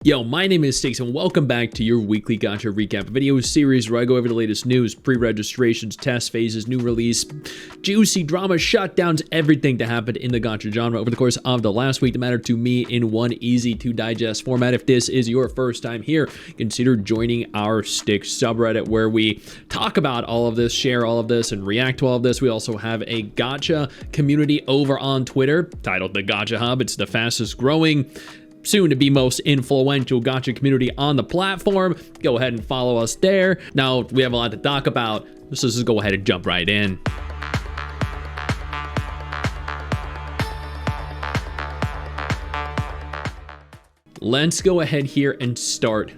Yo, my name is Stix and welcome back to your weekly Gacha recap video series where I go over the latest news, pre-registrations, test phases, new release, juicy drama, shutdowns, everything that happened in the Gacha genre over the course of the last week that mattered to me in one easy to digest format. If this is your first time here, consider joining our Stix subreddit where we talk about all of this, share all of this, and react to all of this. We also have a Gacha community over on Twitter titled the Gacha Hub. It's the fastest growing, soon to be most influential Gacha community on the platform. Go ahead and follow us there. Now, we have a lot to talk about, so let's just go ahead and jump right in. Let's go ahead here and start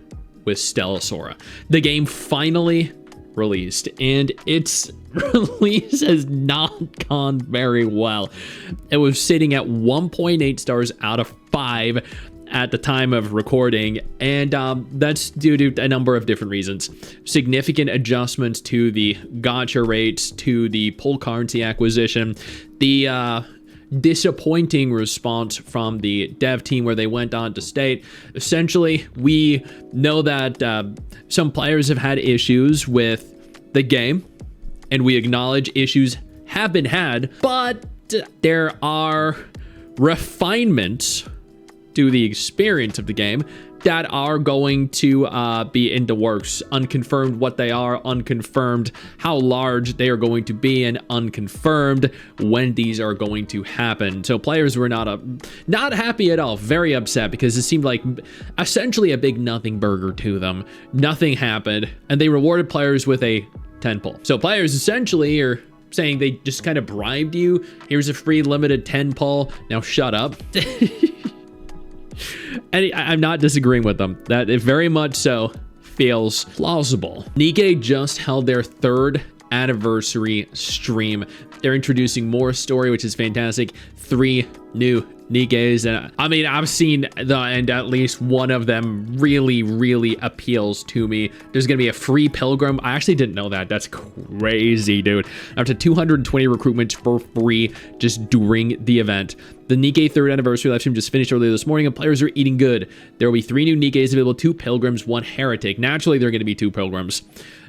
with Stella Sora. The game finally released, and its release has not gone very well. It was sitting at 1.8 stars out of 5 at the time of recording, and that's due to a number of different reasons. Significant adjustments to the gacha rates, to the pull currency acquisition, the disappointing response from the dev team where they went on to state, essentially, we know that some players have had issues with the game, and we acknowledge issues have been had, but there are refinements to the experience of the game that are going to be in the works. Unconfirmed what they are, unconfirmed how large they are going to be, and unconfirmed when these are going to happen. So players were not happy at all, very upset, because it seemed like essentially a big nothing burger to them. Nothing happened, and they rewarded players with a 10 pull. So players essentially are saying they just kind of bribed you. Here's a free limited 10 pull. Now shut up. And I'm not disagreeing with them. That it very much so feels plausible. Nikke just held their 3rd anniversary stream. They're introducing more story, which is fantastic. 3 new Nikkes, and I mean, I've seen and at least one of them really appeals to me. There's gonna be a free pilgrim. I actually didn't know that. That's crazy, dude. Up to 220 recruitments for free just during the event. The Nikke 3rd anniversary live stream just finished earlier this morning, and players are eating good. There will be 3 new Nikkes available, 2 pilgrims, 1 heretic. Naturally, there are going to be 2 pilgrims.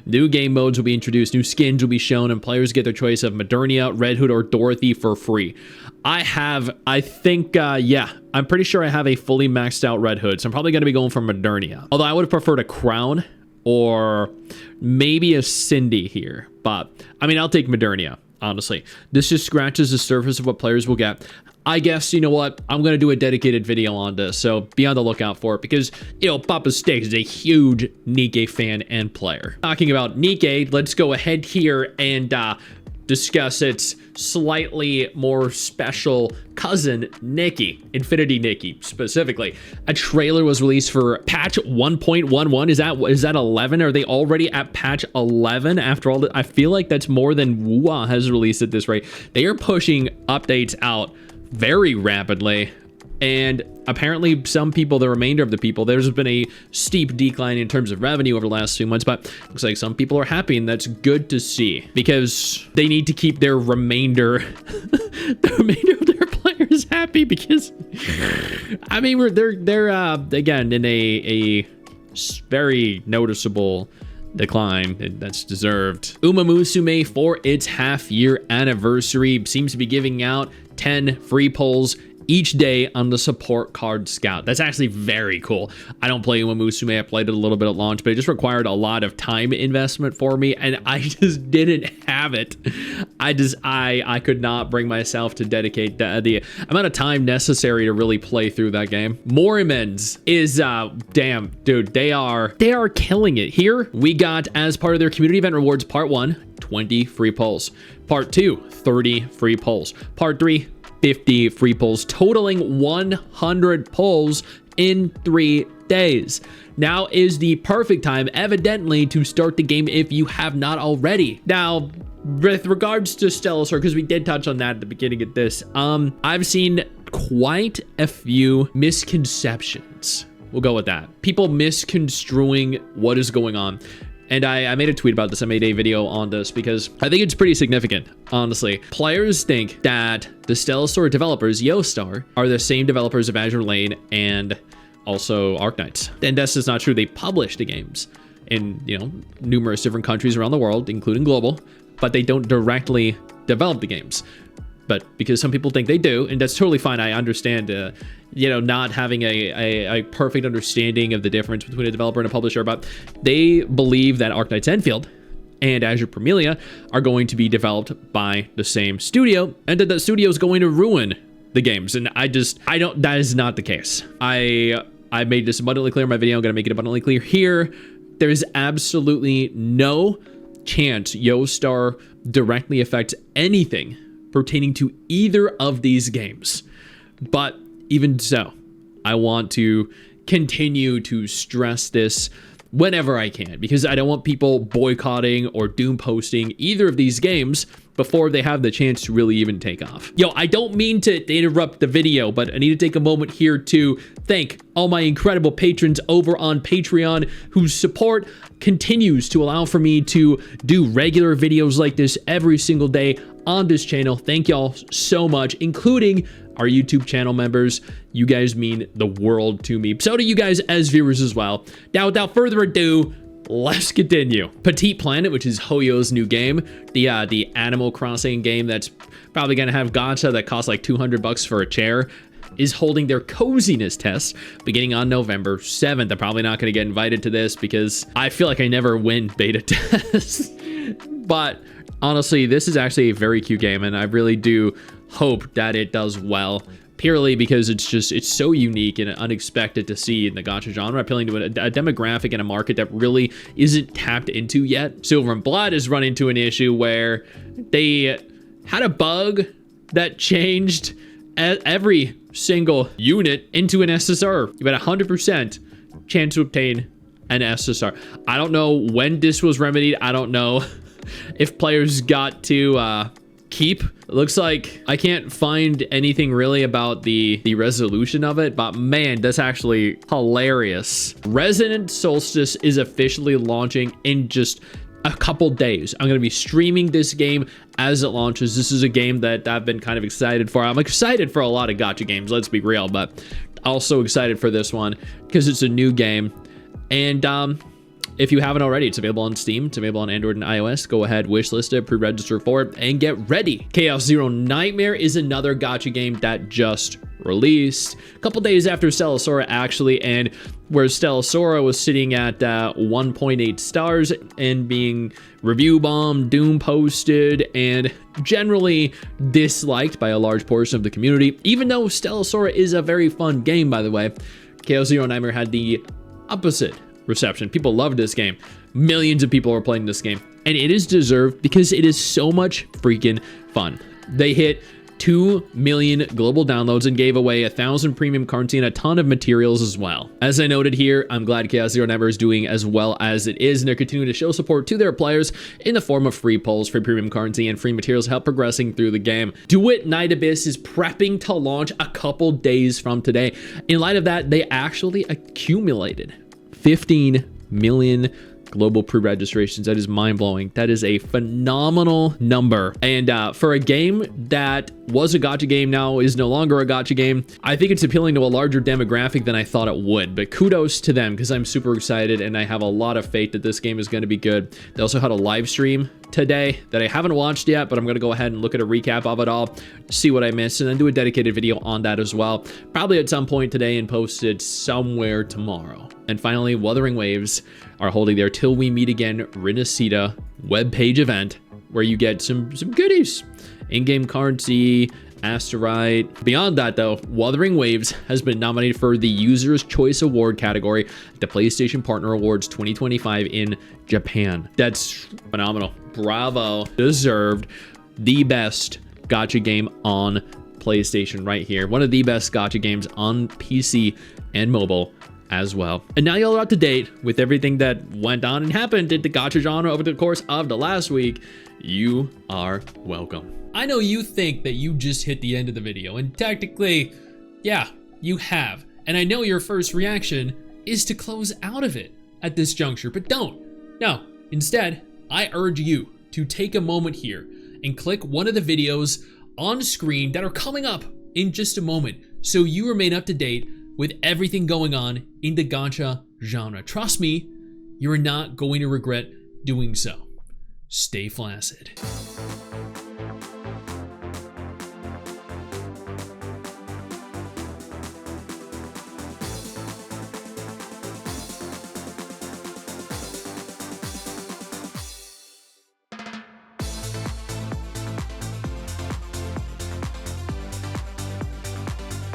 New game modes will be introduced, new skins will be shown, and players get their choice of Modernia, Red Hood, or Dorothy for free. I'm pretty sure I have a fully maxed out Red Hood, so I'm probably going to be going for Modernia. Although I would have preferred a Crown or maybe a Cindy here, but I mean, I'll take Modernia, honestly. This just scratches the surface of what players will get. I guess, you know what, I'm going to do a dedicated video on this, so be on the lookout for it, because, you know, Papa Stix is a huge Nikke fan and player. Talking about Nikke, let's go ahead here and discuss its slightly more special cousin, Nikki, Infinity Nikki, specifically. A trailer was released for patch 1.11. Is that 11? Are they already at patch 11 after all I feel like that's more than WoA has released at this rate. They are pushing updates out very rapidly, and apparently some people, the remainder of the people, there's been a steep decline in terms of revenue over the last few months, but looks like some people are happy, and that's good to see, because they need to keep their remainder the remainder of their players happy, because I mean, they're again in a very noticeable decline, and that's deserved. Musume, for its half-year anniversary, seems to be giving out 10 free pulls each day on the support card scout. That's actually very cool. I don't play Musume. I played it a little bit at launch, but it just required a lot of time investment for me, and I just didn't have it. I could not bring myself to dedicate the amount of time necessary to really play through that game. Morimens is damn, dude, they are killing it. Here we got, as part of their community event rewards, part 1, 20 free pulls, part 2, 30 free pulls, part 3, 50 free pulls, totaling 100 pulls in 3 days. Now is the perfect time, evidently, to start the game if you have not already. Now, with regards to Stella Sora, because we did touch on that at the beginning of this, I've seen quite a few misconceptions. We'll go with that. People misconstruing what is going on. And I made a tweet about this. I made a video on this because I think it's pretty significant, honestly. Players think that the Stella Sora developers, Yostar, are the same developers of Azur Lane and also Arknights. And that's just not true. They publish the games in, you know, numerous different countries around the world, including global, but they don't directly develop the games. But because some people think they do, and that's totally fine. I understand, you know, not having a perfect understanding of the difference between a developer and a publisher, but they believe that Arknights Endfield and Azur Promilia are going to be developed by the same studio, and that the studio is going to ruin the games. And I don't, that is not the case. I made this abundantly clear in my video. I'm going to make it abundantly clear here. There is absolutely no chance Yoastar directly affects anything pertaining to either of these games. But even so, I want to continue to stress this whenever I can, because I don't want people boycotting or doom posting either of these games before they have the chance to really even take off. Yo, I don't mean to interrupt the video, but I need to take a moment here to thank all my incredible patrons over on Patreon whose support continues to allow for me to do regular videos like this every single day on this channel. Thank y'all so much, including our YouTube channel members. You guys mean the world to me. So do you guys as viewers as well. Now, without further ado, let's continue. Petit Planet, which is Hoyo's new game, the Animal Crossing game that's probably gonna have gacha that costs like 200 bucks for a chair, is holding their coziness test beginning on November 7th. I'm probably not gonna get invited to this because I feel like I never win beta tests. But honestly, this is actually a very cute game, and I really do hope that it does well, purely because it's so unique and unexpected to see in the gacha genre, appealing to a demographic and a market that really isn't tapped into yet. Silver and Blood has run into an issue where they had a bug that changed every single unit into an SSR. You had a 100% chance to obtain an SSR. I don't know when this was remedied. I don't know if players got to keep. It looks like I can't find anything really about the resolution of it, but man, that's actually hilarious. Resident Solstice is officially launching in just a couple days. I'm going to be streaming this game as it launches. This is a game that I've been kind of excited for. I'm excited for a lot of gacha games, let's be real, but also excited for this one because it's a new game. And if you haven't already, it's available on Steam, it's available on Android and iOS. Go ahead, wishlist it, pre-register for it, and get ready. Chaos Zero Nightmare is another gacha game that just released a couple days after Stella Sora, actually, and where Stella Sora was sitting at 1.8 stars and being review bombed, doom posted, and generally disliked by a large portion of the community. Even though Stella Sora is a very fun game, by the way, Chaos Zero Nightmare had the opposite reception. People loved this game. Millions of people are playing this game, and it is deserved because it is so much freaking fun. They hit 2 million global downloads and gave away 1,000 premium currency and a ton of materials as well. As I noted here, I'm glad Chaos Zero Nightmare is doing as well as it is, and they're continuing to show support to their players in the form of free polls, free premium currency, and free materials to help progressing through the game. Duet Night Abyss is prepping to launch a couple days from today. In light of that, they actually accumulated 15 million global pre-registrations. That is mind-blowing. That is a phenomenal number. And for a game that was a gacha game, now is no longer a gacha game, I think it's appealing to a larger demographic than I thought it would. But kudos to them, because I'm super excited and I have a lot of faith that this game is going to be good. They also had a live stream today that I haven't watched yet, but I'm going to go ahead and look at a recap of it all, see what I missed, and then do a dedicated video on that as well, probably at some point today and post it somewhere tomorrow. And finally, Wuthering Waves are holding their Till We Meet Again Renacita webpage event, where you get some goodies, in-game currency, asteroid. Beyond that, though, Wuthering Waves has been nominated for the User's Choice Award category at the PlayStation Partner Awards 2025 in Japan. That's phenomenal. Bravo. Deserved. The best gacha game on PlayStation right here. One of the best gacha games on PC and mobile as well. And now y'all are up to date with everything that went on and happened in the gacha genre over the course of the last week. You are welcome. I know you think that you just hit the end of the video, and technically, yeah, you have. And I know your first reaction is to close out of it at this juncture, but don't. No, instead, I urge you to take a moment here and click one of the videos on screen that are coming up in just a moment, so you remain up to date with everything going on in the gacha genre. Trust me, you're not going to regret doing so. Stay flaccid.